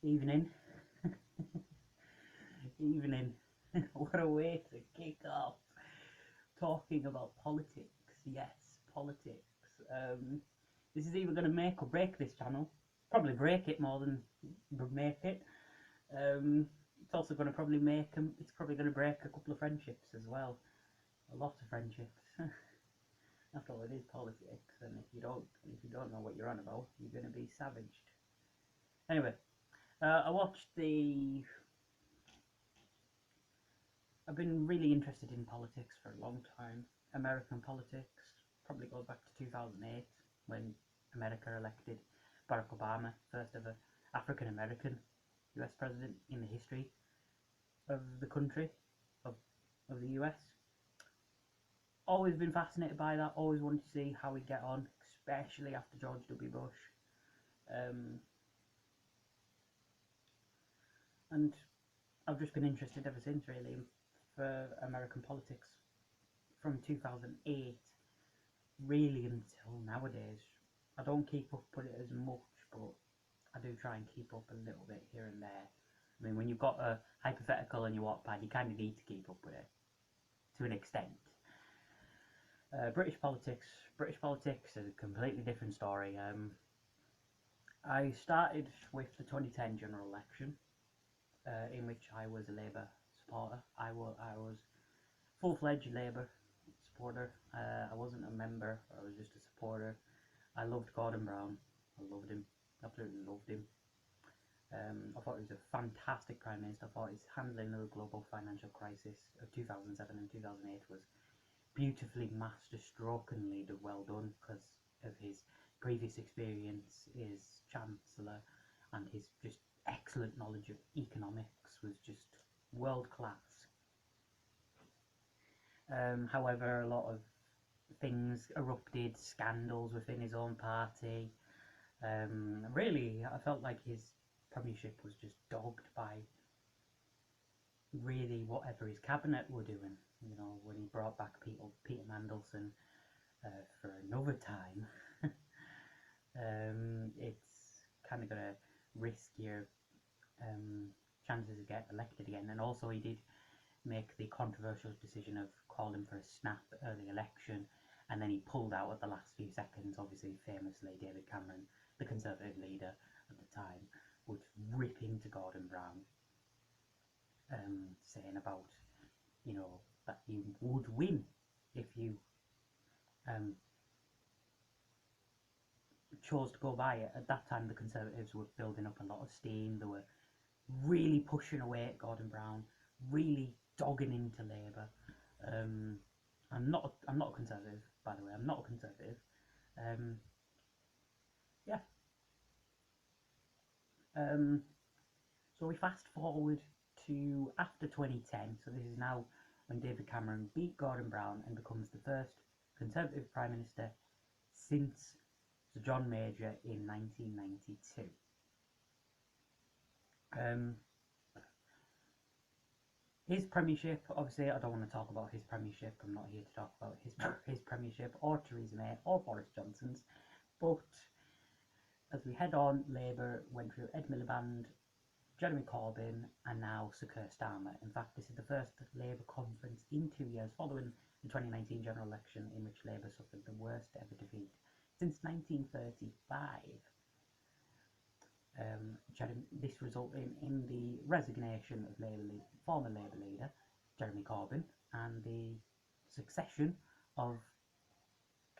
Evening. Evening. What a way to kick off talking about politics. Yes, politics. This is either going to make or break this channel. Probably break it more than make it. It's also going to probably make them. It's probably going to break a couple of friendships as well. A lot of friendships. After all, it is politics, and if you don't know what you're on about, you're going to be savaged. Anyway, I watched the I've been really interested in politics for a long time. American politics probably goes back to 2008 when America elected Barack Obama, first ever African American US president in the history of the country, of, of the US. Always been fascinated by that, always wanted to see how he'd get on, especially after George W. Bush. Um, and I've just been interested ever since, really, for American politics from 2008 really until nowadays. I don't keep up with it as much, but I do try and keep up a little bit here and there. I mean, when you've got a hypothetical on your Wattpad, you kind of need to keep up with it to an extent. British politics is a completely different story. I started with the 2010 general election, in which I was a Labour supporter. I was full-fledged Labour supporter. I wasn't a member, I was just a supporter. I loved Gordon Brown. I loved him, absolutely loved him. I thought he was a fantastic Prime Minister. I thought his handling of the global financial crisis of 2007 and 2008 was beautifully master-stroke-and-lead well done because of his previous experience as Chancellor, and his just excellent knowledge of economics was just world-class. However, a lot of things erupted, scandals within his own party. Really, I felt like his premiership was just dogged by really whatever his cabinet were doing. You know, when he brought back Peter Mandelson for another time, it's kind of going to risk your chances of getting elected again. And also, he did make the controversial decision of calling for a snap early election, and then he pulled out at the last few seconds. Obviously, famously, David Cameron, the Conservative leader at the time, would rip into Gordon Brown, saying about, you know, that you would win if you chose to go by it. At that time, the Conservatives were building up a lot of steam. They were really pushing away at Gordon Brown, really dogging into Labour. I'm not a Conservative, by the way. I'm not a Conservative. Yeah. So we fast forward to after 2010. So this is now when David Cameron beat Gordon Brown and becomes the first Conservative Prime Minister since Sir John Major in 1992. His premiership, obviously, I don't want to talk about his premiership. I'm not here to talk about his premiership or Theresa May or Boris Johnson's. But as we head on, Labour went through Ed Miliband, Jeremy Corbyn, and now Sir Keir Starmer. In fact, this is the first Labour conference in 2 years following the 2019 general election in which Labour suffered the worst ever defeat since 1935. This resulted in the resignation of former Labour leader Jeremy Corbyn and the succession of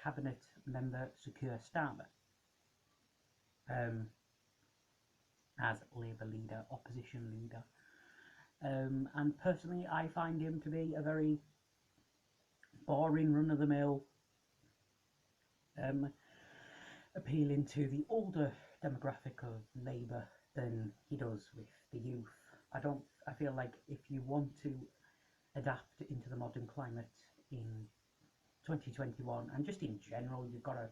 cabinet member Sir Keir Starmer as Labour leader, opposition leader. And personally, I find him to be a very boring, run-of-the-mill, appealing to the older demographic of Labour than he does with the youth. I feel like if you want to adapt into the modern climate in 2021 and just in general, you've got to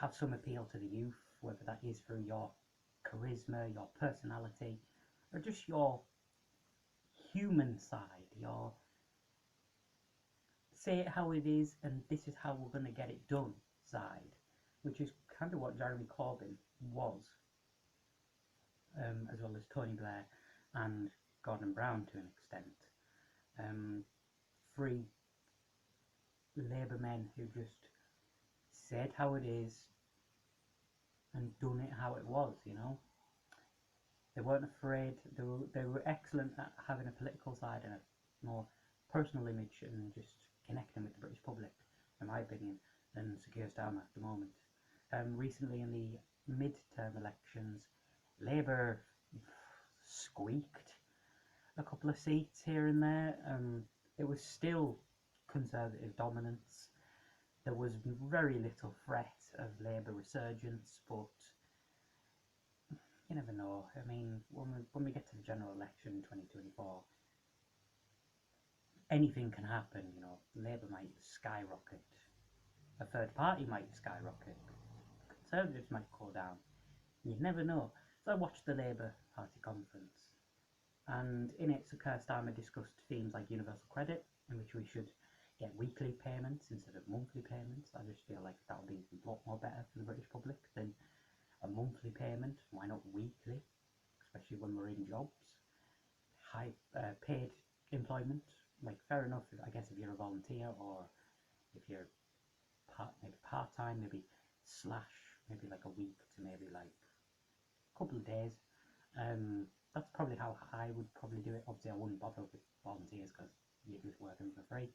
have some appeal to the youth, whether that is through your charisma, your personality, or just your human side, your say it how it is and this is how we're going to get it done side, which is kind of what Jeremy Corbyn was. as well as Tony Blair and Gordon Brown to an extent. Three Labour men who just said how it is and done it how it was, you know. They weren't afraid. They were excellent at having a political side and a more personal image and just connecting with the British public, in my opinion, than Sir Keir Starmer at the moment. Recently in the mid-term elections, Labour squeaked a couple of seats here and there. It was still Conservative dominance. There was very little threat of Labour resurgence, but you never know. I mean, when we get to the general election in 2024, anything can happen, you know. Labour might skyrocket. A third party might skyrocket. Conservatives might go down. You never know. So I watched the Labour Party conference, and in it Sir Keir Starmer discussed themes like universal credit, in which we should get weekly payments instead of monthly payments. I just feel like that would be a lot more better for the British public than a monthly payment. Why not weekly, especially when we're in jobs? High paid employment, like fair enough, I guess, if you're a volunteer or if you're maybe part-time, maybe slash maybe like a week to maybe like a couple of days. That's probably how I would probably do it. Obviously I wouldn't bother with volunteers because you're just working for free,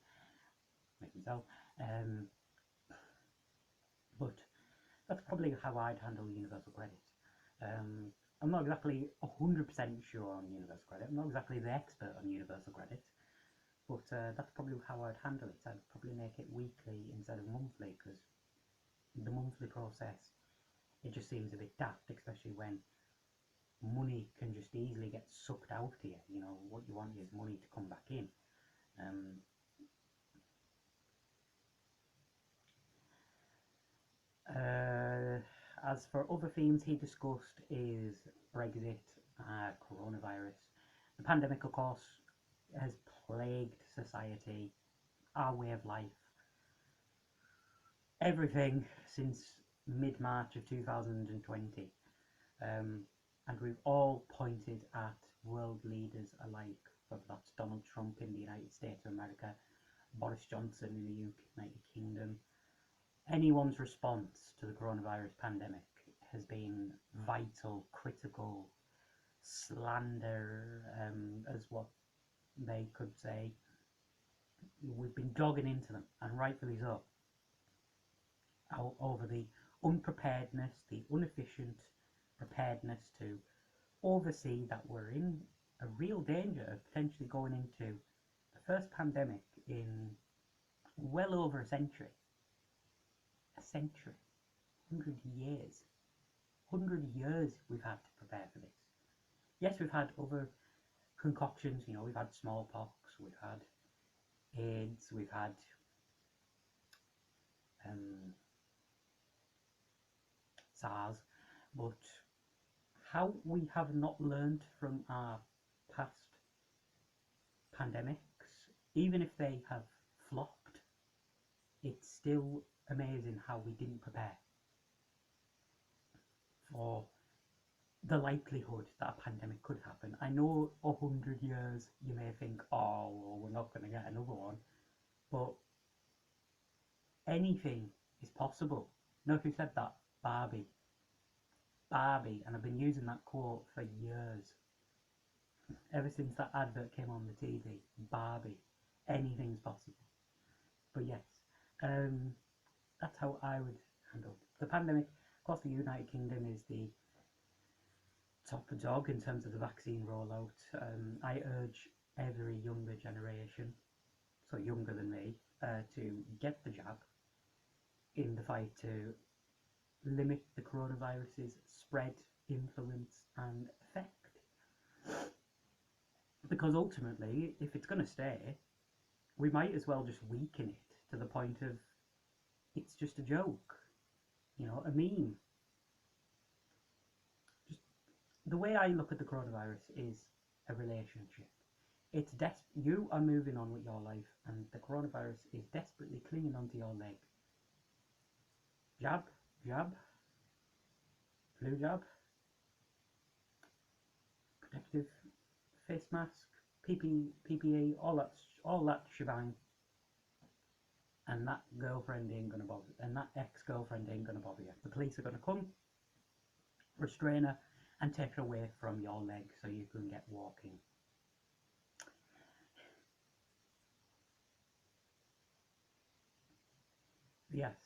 make them so. But that's probably how I'd handle universal credit. I'm not exactly 100% sure on universal credit. I'm not exactly the expert on universal credit, but that's probably how I'd handle it. I'd probably make it weekly instead of monthly, because the monthly process, it just seems a bit daft, especially when money can just easily get sucked out of you. You know, what you want is money to come back in. As for other themes he discussed is Brexit, coronavirus. The pandemic, of course, has plagued society, our way of life, everything since mid-March of 2020. And we've all pointed at world leaders alike, whether that's Donald Trump in the United States of America, Boris Johnson in the United Kingdom. Anyone's response to the coronavirus pandemic has been vital, critical, slander, as what they could say. We've been dogging into them, and rightfully so, over the unpreparedness, the inefficient preparedness to oversee that we're in a real danger of potentially going into the first pandemic in well over a century. A century. 100 years. 100 years we've had to prepare for this. Yes, we've had other concoctions, you know, we've had smallpox, we've had AIDS, we've had SARS, but how we have not learned from our past pandemics, even if they have flopped, it's still amazing how we didn't prepare for the likelihood that a pandemic could happen. I know 100 years you may think, oh, well, we're not going to get another one, but anything is possible. You know who said that? Barbie, and I've been using that quote for years. Ever since that advert came on the TV, Barbie, anything's possible. But yes, that's how I would handle the pandemic. Of course, the United Kingdom is the top dog in terms of the vaccine rollout. I urge every younger generation, so younger than me, to get the jab in the fight to limit the coronavirus's spread, influence and effect. Because ultimately, if it's going to stay, we might as well just weaken it to the point of it's just a joke, you know, a meme. Just the way I look at the coronavirus is a relationship. It's you are moving on with your life, and the coronavirus is desperately clinging onto your leg. Jab, flu jab. protective face mask, PPE, all that shebang, and that girlfriend ain't gonna bother, and that ex-girlfriend ain't gonna bother you. The police are gonna come, restrain her, and take her away from your leg so you can get walking. Yes.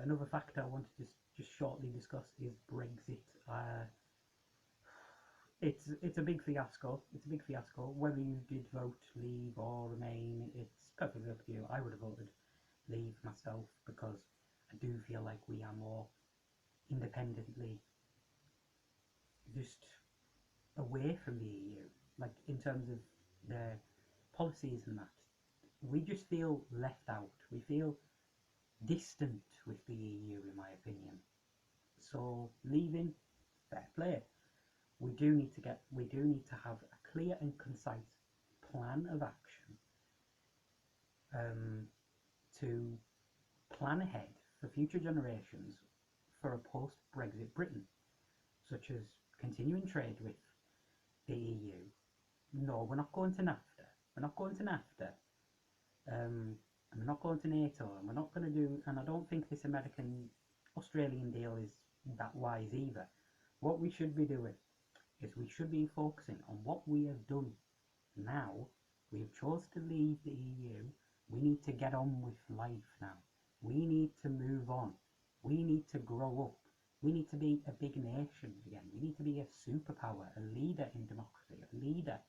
Another factor I wanted to just shortly discuss is Brexit. It's a big fiasco. It's a big fiasco. Whether you did vote leave or remain, it's perfectly up to you. I would have voted leave myself because I do feel like we are more independently just away from the EU. Like in terms of their policies and that, we just feel left out. We feel distant with the EU, in my opinion. So leaving, fair play. We do need to have a clear and concise plan of action to plan ahead for future generations for a post-Brexit Britain, such as continuing trade with the EU. No, we're not going to NAFTA. We're not going to NAFTA. And we're not going to NATO, and we're not going to do, and I don't think this Australian deal is that wise either. What we should be doing is we should be focusing on what we have done now. We have chosen to leave the EU. We need to get on with life now. We need to move on. We need to grow up. We need to be a big nation again. We need to be a superpower, a leader in democracy, a leader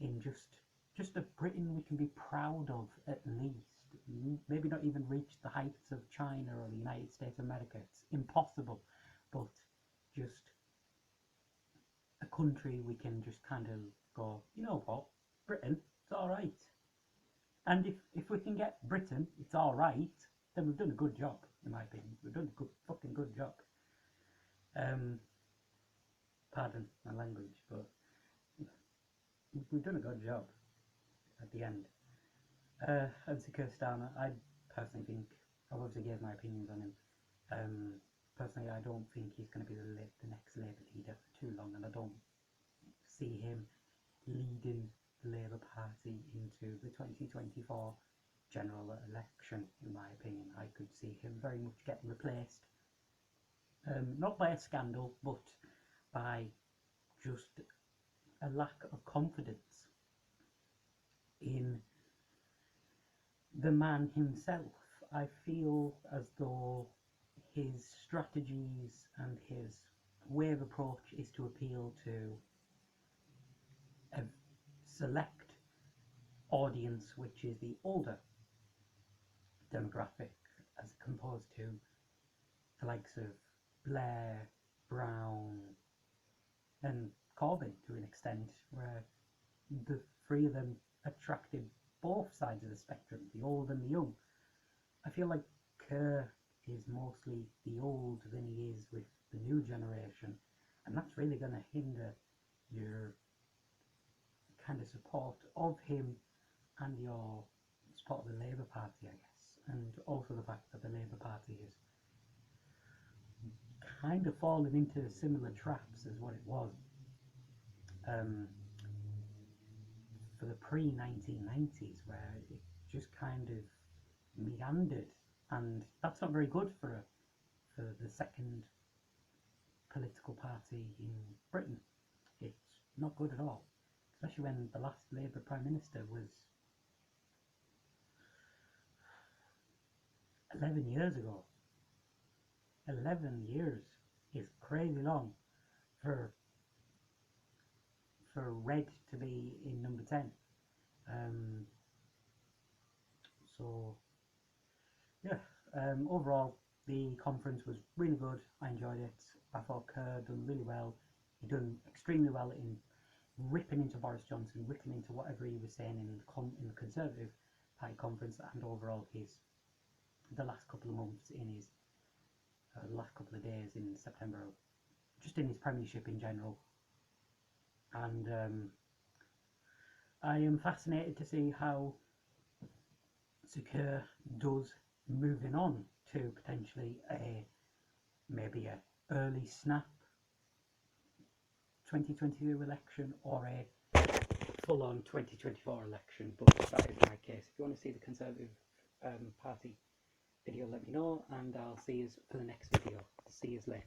in just a Britain we can be proud of, at least. Maybe not even reach the heights of China or the United States of America. It's impossible. But just a country we can just kind of go, you know what, Britain, it's all right. And if we can get Britain, it's all right, then we've done a good job, in my opinion. We've done a fucking good job. Pardon my language, but we've done a good job at the end. And Sir Keir Starmer, I personally think, I obviously gave my opinions on him. Personally, I don't think he's going to be the next Labour leader for too long, and I don't see him leading the Labour Party into the 2024 general election, in my opinion. I could see him very much getting replaced, not by a scandal, but by just a lack of confidence in the man himself. I feel as though his strategies and his way of approach is to appeal to a select audience, which is the older demographic, as opposed to the likes of Blair, Brown, and Corbyn to an extent, where the three of them attracted both sides of the spectrum, the old and the young. I feel like Keir is mostly the old than he is with the new generation, and that's really going to hinder your kind of support of him and your support of the Labour Party, I guess, and also the fact that the Labour Party is kind of fallen into similar traps as what it was for the pre-1990s, where it just kind of meandered, and that's not very good for the second political party in Britain. It's not good at all, especially when the last Labour Prime Minister was 11 years ago. 11 years is crazy long for Red to be in number 10. So yeah, overall the conference was really good. I enjoyed it. I thought Kerr done really well. He done extremely well in ripping into Boris Johnson, ripping into whatever he was saying in the Conservative Party conference, and overall the last couple of months in his last couple of days in September, just in his premiership in general. And I am fascinated to see how Sir Keir does moving on to potentially maybe a early snap 2022 election or a full-on 2024 election, but that is my case. If you want to see the Conservative Party video, let me know, and I'll see you for the next video. See you later.